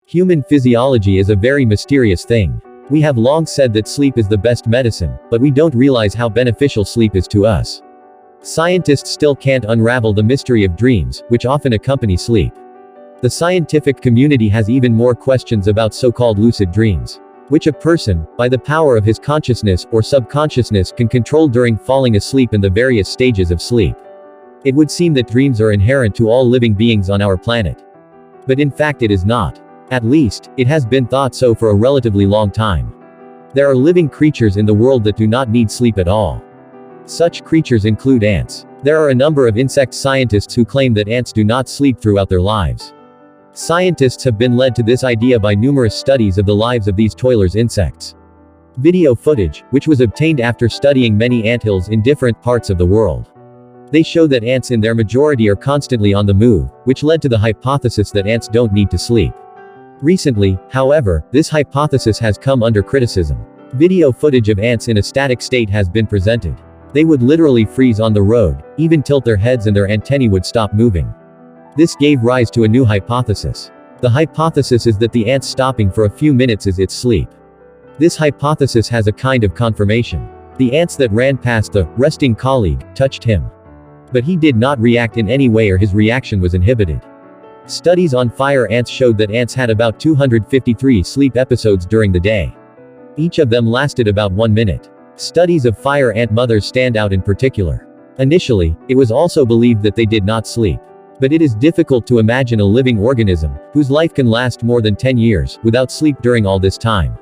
Human physiology is a very mysterious thing. We have long said that sleep is the best medicine, but we don't realize how beneficial sleep is to us. Scientists still can't unravel the mystery of dreams, which often accompany sleep. The scientific community has even more questions about so-called lucid dreams, which a person, by the power of his consciousness or subconsciousness, can control during falling asleep and the various stages of sleep. It would seem that dreams are inherent to all living beings on our planet. But in fact it is not. At least, it has been thought so for a relatively long time. There are living creatures in the world that do not need sleep at all. Such creatures include ants. There are a number of insect scientists who claim that ants do not sleep throughout their lives. Scientists have been led to this idea by numerous studies of the lives of these toilers insects. Video footage, which was obtained after studying many anthills in different parts of the world. They show that ants in their majority are constantly on the move, which led to the hypothesis that ants don't need to sleep. Recently, however, this hypothesis has come under criticism. Video footage of ants in a static state has been presented. They would literally freeze on the road, even tilt their heads and their antennae would stop moving. This gave rise to a new hypothesis. The hypothesis is that the ants stopping for a few minutes is its sleep. This hypothesis has a kind of confirmation. The ants that ran past the resting colleague touched him. But he did not react in any way or his reaction was inhibited. Studies on fire ants showed that ants had about 253 sleep episodes during the day. Each of them lasted about 1 minute. Studies of fire ant mothers stand out in particular. Initially, it was also believed that they did not sleep. But it is difficult to imagine a living organism, whose life can last more than 10 years, without sleep during all this time.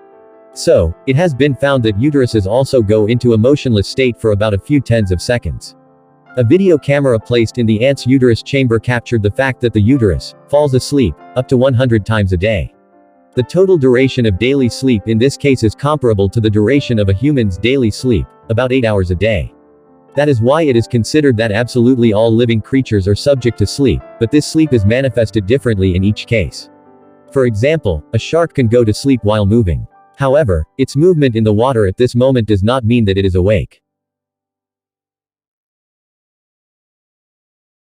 So, it has been found that uteruses also go into a motionless state for about a few tens of seconds. A video camera placed in the ant's uterus chamber captured the fact that the uterus falls asleep up to 100 times a day. The total duration of daily sleep in this case is comparable to the duration of a human's daily sleep, about 8 hours a day. That is why it is considered that absolutely all living creatures are subject to sleep, but this sleep is manifested differently in each case. For example, a shark can go to sleep while moving. However, its movement in the water at this moment does not mean that it is awake.